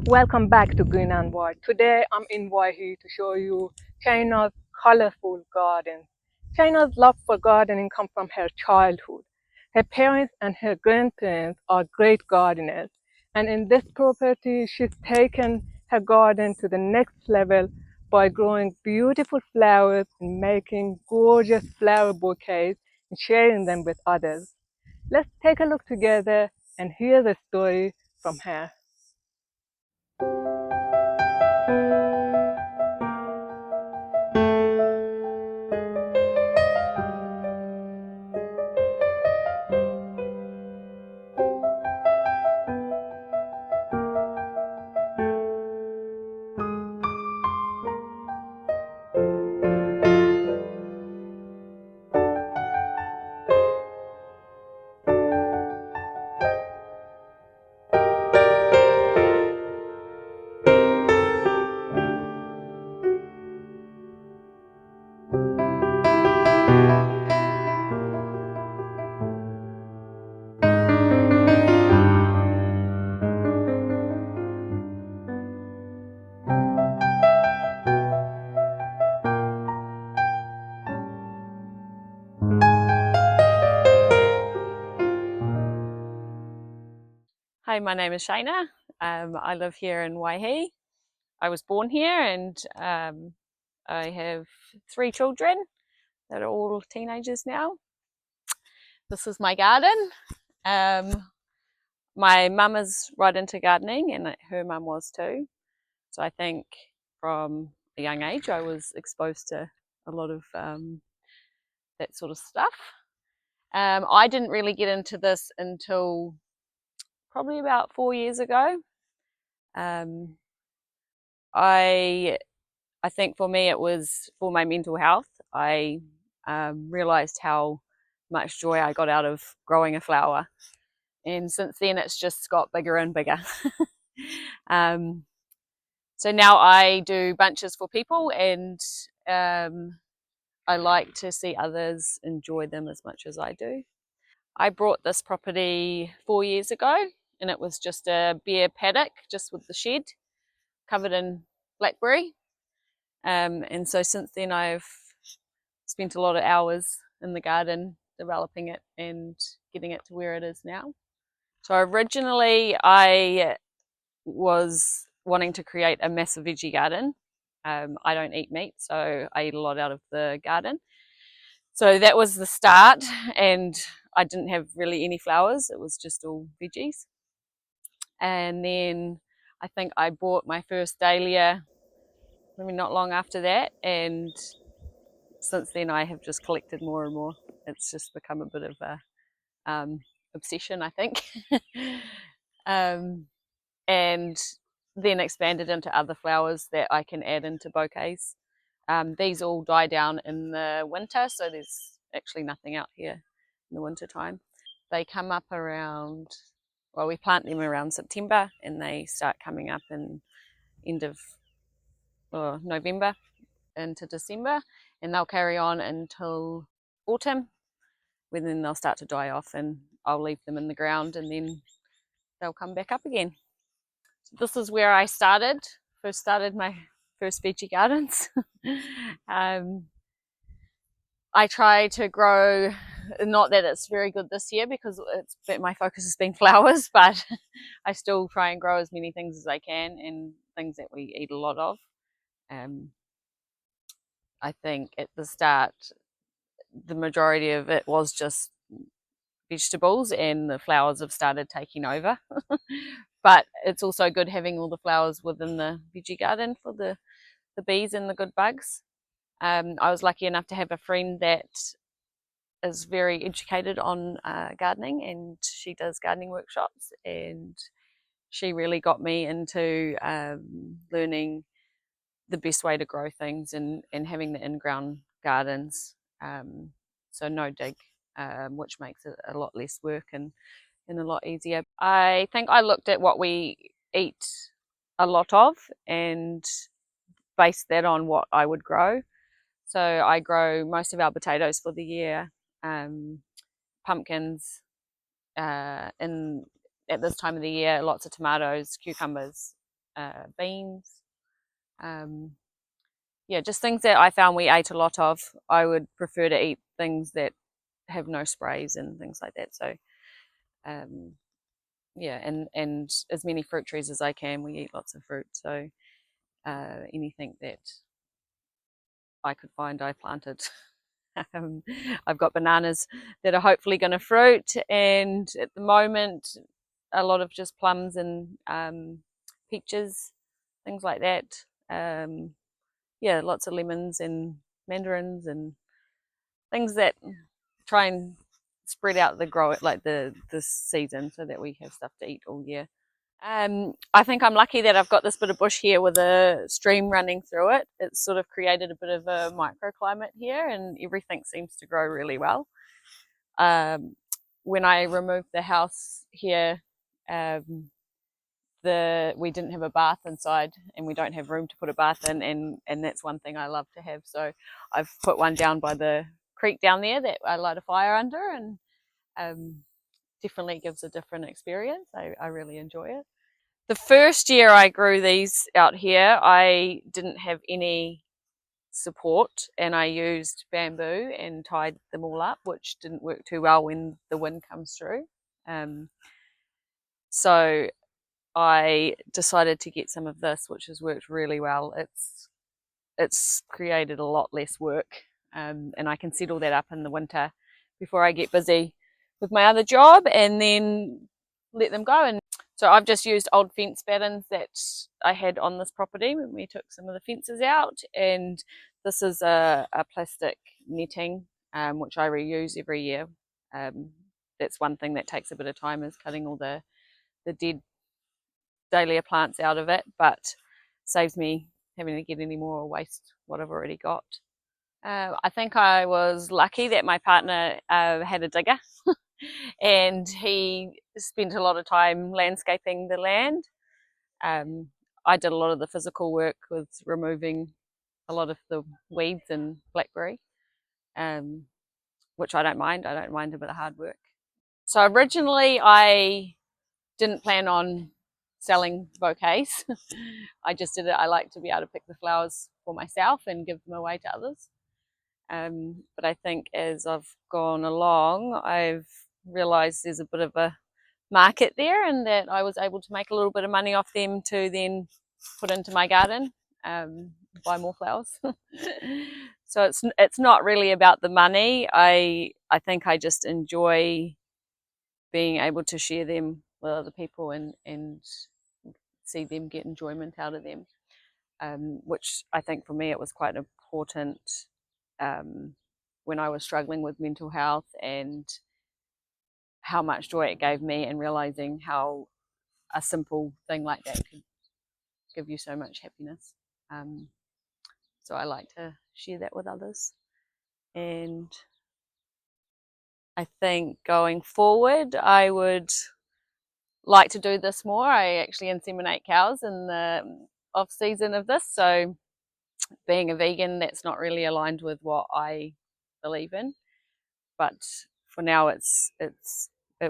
Welcome back to Green and White. Today I'm in Waihi to show you Cheyna's colorful garden. Cheyna's love for gardening comes from her childhood. Her parents and her grandparents are great gardeners, and in this property she's taken her garden to the next level by growing beautiful flowers and making gorgeous flower bouquets and sharing them with others. Let's take a look together and hear the story from her. Hi, my name is Cheyna. I live here in Waihi. I was born here and I have 3 children that are all teenagers now. This is my garden. My mum is right into gardening and her mum was too. So I think from a young age I was exposed to a lot of that sort of stuff. I didn't really get into this until probably about 4 years ago. Um, I I think for me it was for my mental health. I realized how much joy I got out of growing a flower, and since then it's just got bigger and bigger. um, so now I do bunches for people, and I like to see others enjoy them as much as I do. I brought this property 4 years ago, and it was just a bare paddock, just with the shed covered in blackberry. And so since then, I've spent a lot of hours in the garden developing it and getting it to where it is now. So originally, I was wanting to create a massive veggie garden. I don't eat meat, so I eat a lot out of the garden. So that was the start, and I didn't have really any flowers, it was just all veggies. And then I think I bought my first dahlia maybe not long after that, and since then I have just collected more and more. It's just become a bit of a obsession, I think. um, and then expanded into other flowers that I can add into bouquets. These all die down in the winter, so there's actually nothing out here in the winter time. They come up around, well, we plant them around September and they start coming up in end of November into December, and they'll carry on until autumn, when then they'll start to die off and I'll leave them in the ground and then they'll come back up again. So this is where I first started my first veggie gardens. um, I try to grow, not that it's very good this year because my focus has been flowers, but I still try and grow as many things as I can and things that we eat a lot of. Um, I think at the start, the majority of it was just vegetables and the flowers have started taking over. But it's also good having all the flowers within the veggie garden for the bees and the good bugs. I was lucky enough to have a friend that is very educated on gardening, and she does gardening workshops, and she really got me into learning the best way to grow things and having the in-ground gardens. So no dig, which makes it a lot less work and a lot easier. I think I looked at what we eat a lot of and based that on what I would grow. So I grow most of our potatoes for the year, pumpkins, and at this time of the year, lots of tomatoes, cucumbers, beans. Yeah, just things that I found we ate a lot of. I would prefer to eat things that have no sprays and things like that. So yeah, and as many fruit trees as I can. We eat lots of fruit, so anything that I could find, I planted. I've got bananas that are hopefully going to fruit, and at the moment, a lot of just plums and peaches, things like that. Yeah, lots of lemons and mandarins and things that try and spread out the grow like the season so that we have stuff to eat all year. I think I'm lucky that I've got this bit of bush here with a stream running through it. It's sort of created a bit of a microclimate here, and everything seems to grow really well. When I removed the house here, we didn't have a bath inside, and we don't have room to put a bath in, and that's one thing I love to have. So I've put one down by the creek down there that I light a fire under, and definitely gives a different experience. I really enjoy it. The first year I grew these out here, I didn't have any support, and I used bamboo and tied them all up, which didn't work too well when the wind comes through. So I decided to get some of this, which has worked really well. It's created a lot less work, and I can settle that up in the winter before I get busy with my other job, and then let them go. And so I've just used old fence battens that I had on this property when we took some of the fences out, and this is a plastic netting, which I reuse every year. That's one thing that takes a bit of time, is cutting all the dead dahlia plants out of it, but saves me having to get any more or waste what I've already got. I think I was lucky that my partner had a digger and he spent a lot of time landscaping the land. I did a lot of the physical work with removing a lot of the weeds and blackberry, which I don't mind. I don't mind a bit of hard work. So originally I didn't plan on selling bouquets. I just did it. I like to be able to pick the flowers for myself and give them away to others. But I think as I've gone along, I've realised there's a bit of a market there, and that I was able to make a little bit of money off them to then put into my garden, buy more flowers. So it's not really about the money. I think I just enjoy being able to share them with other people and see them get enjoyment out of them, which I think for me it was quite important when I was struggling with mental health, and how much joy it gave me, and realizing how a simple thing like that could give you so much happiness. So I like to share that with others, and I think going forward I would like to do this more. I actually inseminate cows in the off season of this, so being a vegan, that's not really aligned with what I believe in, but for now it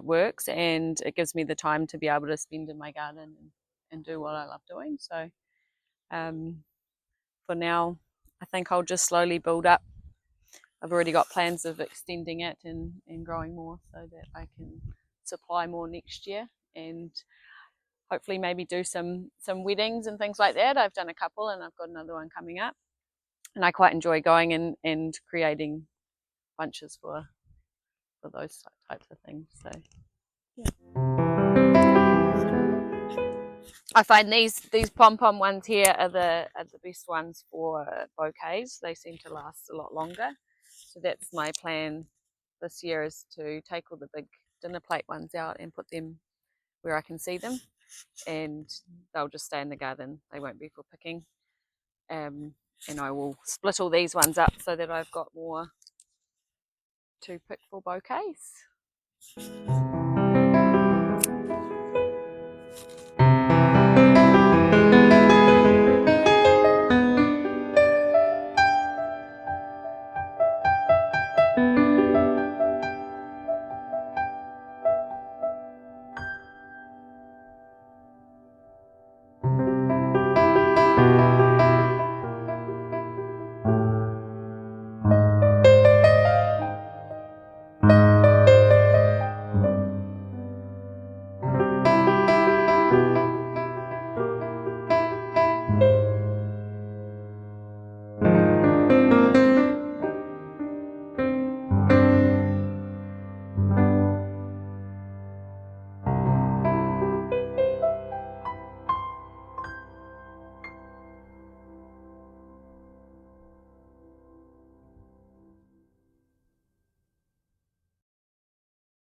works, and it gives me the time to be able to spend in my garden and do what I love doing. So for now I think I'll just slowly build up. I've already got plans of extending it and growing more so that I can supply more next year, and hopefully maybe do some weddings and things like that. I've done a couple and I've got another one coming up, and I quite enjoy going and creating bunches for those types of things. So yeah. I find these pom-pom ones here are the best ones for bouquets. They seem to last a lot longer. So that's my plan this year, is to take all the big dinner plate ones out and put them where I can see them, and they'll just stay in the garden. They won't be for picking. And I will split all these ones up so that I've got more to pick for bouquets.